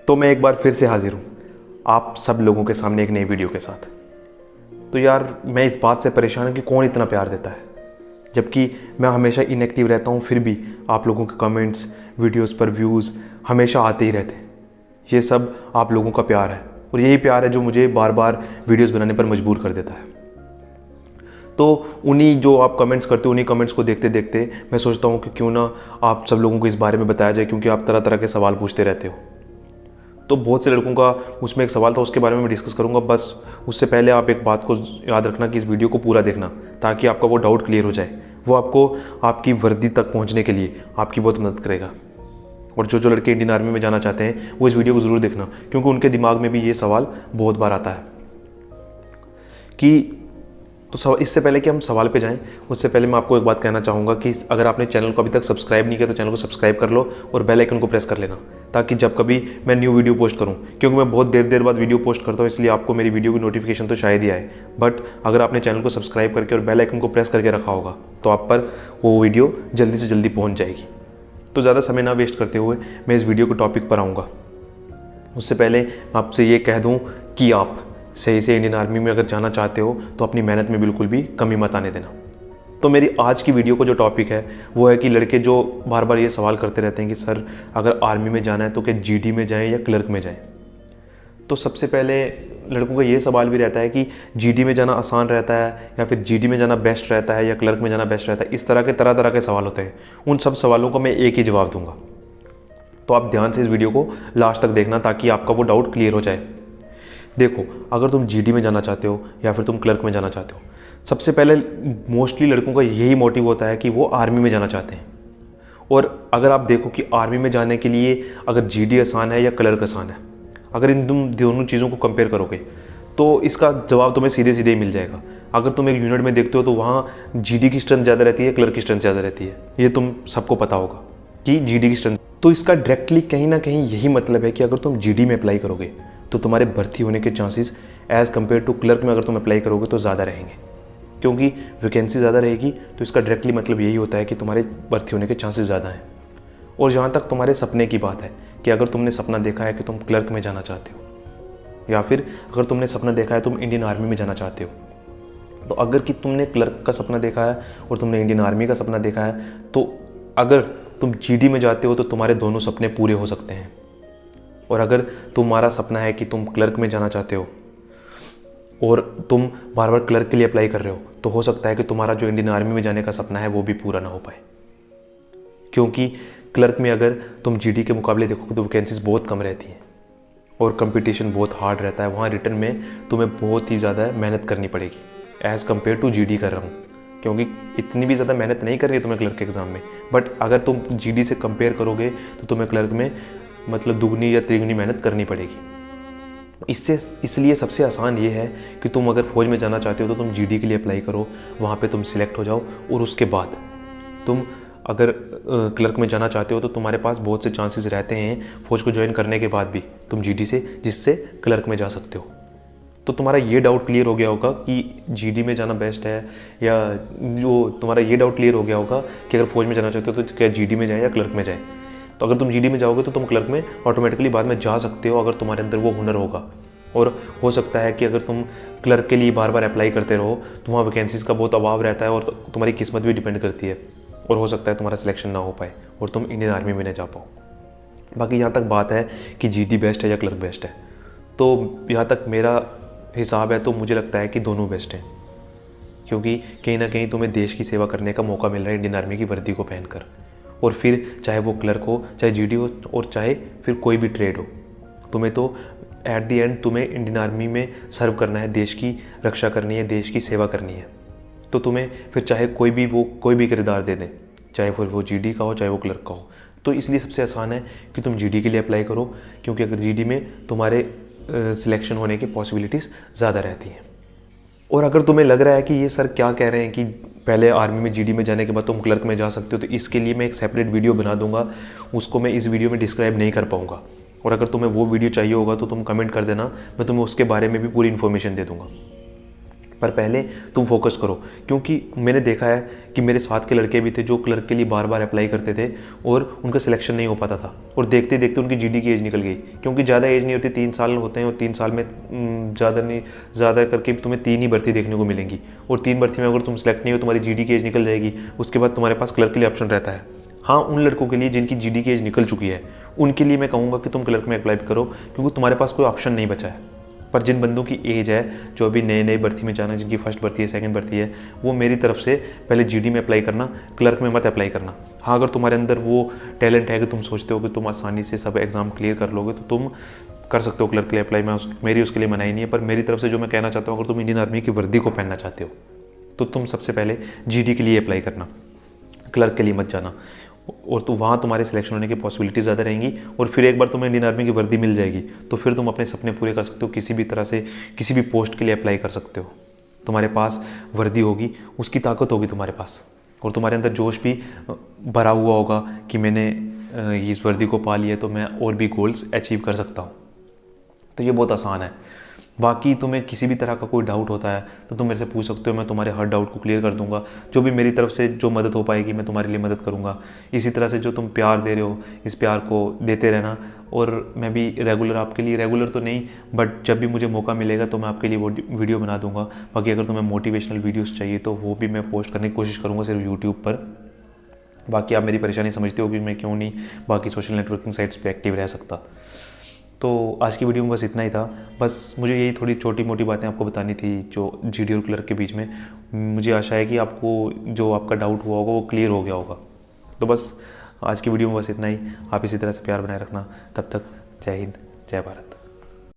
तो मैं एक बार फिर से हाजिर हूँ आप सब लोगों के सामने एक नई वीडियो के साथ। तो यार मैं इस बात से परेशान हूँ कि कौन इतना प्यार देता है, जबकि मैं हमेशा इनएक्टिव रहता हूँ, फिर भी आप लोगों के कमेंट्स, वीडियोस पर व्यूज़ हमेशा आते ही रहते हैं। ये सब आप लोगों का प्यार है और यही प्यार है जो मुझे बार बार वीडियोस बनाने पर मजबूर कर देता है। तो उन्हीं जो आप कमेंट्स करते हो, उन्हीं कमेंट्स को देखते देखते मैं सोचता हूँ कि क्यों ना आप सब लोगों को इस बारे में बताया जाए, क्योंकि आप तरह तरह के सवाल पूछते रहते हो। तो बहुत से लड़कों का उसमें एक सवाल था, उसके बारे में मैं डिस्कस करूंगा। बस उससे पहले आप एक बात को याद रखना कि इस वीडियो को पूरा देखना, ताकि आपका वो डाउट क्लियर हो जाए। वो आपको आपकी वर्दी तक पहुंचने के लिए आपकी बहुत मदद करेगा। और जो लड़के इंडियन आर्मी में जाना चाहते हैं वो इस वीडियो को ज़रूर देखना, क्योंकि उनके दिमाग में भी ये सवाल बहुत बार आता है कि इससे पहले कि हम सवाल पे जाएं, उससे पहले मैं आपको एक बात कहना चाहूँगा कि अगर आपने चैनल को अभी तक सब्सक्राइब नहीं किया तो चैनल को सब्सक्राइब कर लो और बेल आइकन को प्रेस कर लेना, ताकि जब कभी मैं न्यू वीडियो पोस्ट करूं, क्योंकि मैं बहुत देर बाद वीडियो पोस्ट करता हूं, इसलिए आपको मेरी वीडियो की नोटिफिकेशन तो शायद ही आए, बट अगर आपने चैनल को सब्सक्राइब करके और बेल आइकन को प्रेस करके रखा होगा तो आप पर वो वीडियो जल्दी से जल्दी पहुँच जाएगी। तो ज़्यादा समय ना वेस्ट करते हुए मैं इस वीडियो के टॉपिक पर आऊँगा। उससे पहले आपसे ये कह दूँ कि आप सही से इंडियन आर्मी में अगर जाना चाहते हो तो अपनी मेहनत में बिल्कुल भी कमी मत आने देना। तो मेरी आज की वीडियो को जो टॉपिक है वो है कि लड़के जो बार बार ये सवाल करते रहते हैं कि सर अगर आर्मी में जाना है तो क्या जीडी में जाएं या क्लर्क में जाएं। तो सबसे पहले लड़कों का ये सवाल भी रहता है कि जीडी में जाना आसान रहता है या फिर जीडी में जाना बेस्ट रहता है या क्लर्क में जाना बेस्ट रहता है। इस तरह के सवाल होते हैं। उन सब सवालों का मैं एक ही जवाब दूंगा। तो आप ध्यान से इस वीडियो को लास्ट तक देखना, ताकि आपका वो डाउट क्लियर हो जाए। देखो, अगर तुम जीडी में जाना चाहते हो या फिर तुम क्लर्क में जाना चाहते हो, सबसे पहले मोस्टली लड़कों का यही मोटिव होता है कि वो आर्मी में जाना चाहते हैं। और अगर आप देखो कि आर्मी में जाने के लिए अगर जीडी आसान है या क्लर्क आसान है, अगर इन तुम दोनों चीज़ों को कंपेयर करोगे तो इसका जवाब तुम्हें सीधे सीधे ही मिल जाएगा। अगर तुम एक यूनिट में देखते हो तो वहाँ जीडी की स्ट्रेंथ ज़्यादा रहती है, क्लर्क की स्ट्रेंथ ज़्यादा रहती है। ये तुम सबको पता होगा कि जीडी की स्ट्रेंथ। तो इसका डायरेक्टली कहीं ना कहीं यही मतलब है कि अगर तुम जीडी में अप्लाई करोगे तो तुम्हारे भर्ती होने के chances as compared to clerk में अगर तुम अप्लाई करोगे तो ज़्यादा रहेंगे, क्योंकि वैकेंसी ज़्यादा रहेगी। तो इसका डायरेक्टली मतलब यही होता है कि तुम्हारे भर्ती होने के चांसेस ज़्यादा हैं। और जहाँ तक तुम्हारे सपने की बात है कि अगर तुमने सपना देखा है कि तुम क्लर्क में जाना चाहते हो या फिर अगर तुमने सपना देखा है तुम इंडियन आर्मी में जाना चाहते हो, तो अगर कि तुमने क्लर्क का सपना देखा है और तुमने इंडियन आर्मी का सपना देखा है, तो अगर तुम जीडी में जाते हो तो तुम्हारे दोनों सपने पूरे हो सकते हैं। और अगर तुम्हारा सपना है कि तुम क्लर्क में जाना चाहते हो और तुम बार बार क्लर्क के लिए अप्लाई कर रहे हो, तो हो सकता है कि तुम्हारा जो इंडियन आर्मी में जाने का सपना है वो भी पूरा ना हो पाए, क्योंकि क्लर्क में अगर तुम जीडी के मुकाबले देखोगे तो वैकेंसीज बहुत कम रहती हैं और कंपटीशन बहुत हार्ड रहता है। वहाँ रिटर्न में तुम्हें बहुत ही ज़्यादा मेहनत करनी पड़ेगी एज़ कम्पेयर टू जीडी कर रहा हूँ, क्योंकि इतनी भी ज़्यादा मेहनत नहीं करनी है तुम्हें क्लर्क के एग्ज़ाम में। बट अगर तुम जीडी से कंपेयर करोगे तो तुम्हें क्लर्क में मतलब दुगनी या त्रिगुनी मेहनत करनी पड़ेगी। इसलिए सबसे आसान ये है कि तुम अगर फौज में जाना चाहते हो तो तुम जीडी के लिए अप्लाई करो, वहाँ पे तुम सिलेक्ट हो जाओ और उसके बाद तुम अगर क्लर्क में जाना चाहते हो तो तुम्हारे पास बहुत से चांसेस रहते हैं फौज को ज्वाइन करने के बाद भी तुम जीडी से जिससे क्लर्क में जा सकते हो। तो तुम्हारा ये डाउट क्लियर हो गया होगा कि जीडी में जाना बेस्ट है, या जो तुम्हारा ये डाउट क्लियर हो गया होगा कि अगर फौज में जाना चाहते हो तो क्या जीडी में जाए या क्लर्क में जाए। तो अगर तुम जीडी में जाओगे तो तुम क्लर्क में ऑटोमेटिकली बाद में जा सकते हो, अगर तुम्हारे अंदर वो हुनर होगा। और हो सकता है कि अगर तुम क्लर्क के लिए बार बार अप्लाई करते रहो तो वहाँ वैकेंसीज़ का बहुत अभाव रहता है और तुम्हारी किस्मत भी डिपेंड करती है, और हो सकता है तुम्हारा सिलेक्शन ना हो पाए और तुम इंडियन आर्मी में ना जा पाओ। बाकी यहाँ तक बात है कि जीडी बेस्ट है या क्लर्क बेस्ट है, तो यहाँ तक मेरा हिसाब है तो मुझे लगता है कि दोनों बेस्ट हैं, क्योंकि कहीं ना कहीं तुम्हें देश की सेवा करने का मौका मिल रहा है इंडियन आर्मी की वर्दी को पहनकर। और फिर चाहे वो क्लर्क हो, चाहे जीडी हो, और चाहे फिर कोई भी ट्रेड हो, तुम्हें तो एट द एंड तुम्हें इंडियन आर्मी में सर्व करना है, देश की रक्षा करनी है, देश की सेवा करनी है। तो तुम्हें फिर चाहे कोई भी किरदार दे दें, चाहे फिर वो जीडी का हो चाहे वो क्लर्क का हो। तो इसलिए सबसे आसान है कि तुम जीडी के लिए अप्लाई करो, क्योंकि अगर जीडी में तुम्हारे सिलेक्शन होने की पॉसिबिलिटीज़ ज़्यादा रहती हैं। और अगर तुम्हें लग रहा है कि ये सर क्या कह रहे हैं कि पहले आर्मी में जीडी में जाने के बाद तुम क्लर्क में जा सकते हो, तो इसके लिए मैं एक सेपरेट वीडियो बना दूंगा, उसको मैं इस वीडियो में डिस्क्राइब नहीं कर पाऊंगा। और अगर तुम्हें वो वीडियो चाहिए होगा तो तुम कमेंट कर देना, मैं तुम्हें उसके बारे में भी पूरी इन्फॉर्मेशन दे दूंगा। पर पहले तुम फोकस करो, क्योंकि मैंने देखा है कि मेरे साथ के लड़के भी थे जो क्लर्क के लिए बार बार अप्लाई करते थे और उनका सिलेक्शन नहीं हो पाता था, और देखते देखते उनकी जीडी की एज निकल गई, क्योंकि ज़्यादा एज नहीं होती, 3 साल होते हैं, और 3 साल में ज़्यादा नहीं, ज़्यादा करके तुम्हें 3 ही भर्ती देखने को मिलेंगी, और 3 भर्ती में अगर तुम सेलेक्ट नहीं हो तुम्हारी जीडी की एज निकल जाएगी, उसके बाद तुम्हारे पास क्लर्क के लिए ऑप्शन रहता है। हाँ, उन लड़कों के लिए जिनकी जीडी की एज निकल चुकी है उनके लिए मैं कहूँगा कि तुम क्लर्क में अप्लाई करो, क्योंकि तुम्हारे पास कोई ऑप्शन नहीं बचा है। पर जिन बंदों की एज है, जो अभी नए नए भर्ती में जाना है, जिनकी फर्स्ट भर्ती है, सेकंड भर्ती है, वो मेरी तरफ से पहले जीडी में अप्लाई करना, क्लर्क में मत अप्लाई करना। हाँ, अगर तुम्हारे अंदर वो टैलेंट है कि तुम सोचते हो कि तुम आसानी से सब एग्ज़ाम क्लियर कर लोगे तो तुम कर सकते हो क्लर्क के लिए अप्लाई। मेरी उसके लिए मनाही नहीं है, पर मेरी तरफ से जो मैं कहना चाहता हूँ, अगर तुम इंडियन आर्मी की वर्दी को पहनना चाहते हो तो तुम सबसे पहले जीडी के लिए अप्लाई करना, क्लर्क के लिए मत जाना, और तो वहाँ तुम्हारे सिलेक्शन होने की पॉसिबिलिटी ज़्यादा रहेंगी। और फिर एक बार तुम्हें इंडियन आर्मी की वर्दी मिल जाएगी तो फिर तुम अपने सपने पूरे कर सकते हो, किसी भी तरह से किसी भी पोस्ट के लिए अप्लाई कर सकते हो। तुम्हारे पास वर्दी होगी, उसकी ताकत होगी तुम्हारे पास, और तुम्हारे अंदर जोश भी भरा हुआ होगा कि मैंने इस वर्दी को पा लिया तो मैं और भी गोल्स अचीव कर सकता हूँ। तो ये बहुत आसान है। बाकी तुम्हें किसी भी तरह का कोई डाउट होता है तो तुम मेरे से पूछ सकते हो, मैं तुम्हारे हर डाउट को क्लियर कर दूंगा। जो भी मेरी तरफ से जो मदद हो पाएगी मैं तुम्हारे लिए मदद करूंगा। इसी तरह से जो तुम प्यार दे रहे हो, इस प्यार को देते रहना, और मैं भी रेगुलर आपके लिए, रेगुलर तो नहीं बट जब भी मुझे मौका मिलेगा तो मैं आपके लिए वो वीडियो बना दूंगा। बाकी अगर तुम्हें मोटिवेशनल वीडियोज़ चाहिए तो वो भी मैं पोस्ट करने की कोशिश करूँगा, सिर्फ यूट्यूब पर। बाकी आप मेरी परेशानी समझते हो कि मैं क्यों नहीं बाकी सोशल नेटवर्किंग साइट्स पे एक्टिव रह सकता। तो आज की वीडियो में बस इतना ही था। बस मुझे यही थोड़ी छोटी मोटी बातें आपको बतानी थी जो जीडी और क्लर्क के बीच में। मुझे आशा है कि आपको जो आपका डाउट हुआ होगा वो क्लियर हो गया होगा। तो बस आज की वीडियो में बस इतना ही। आप इसी तरह से प्यार बनाए रखना। तब तक जय हिंद, जय भारत।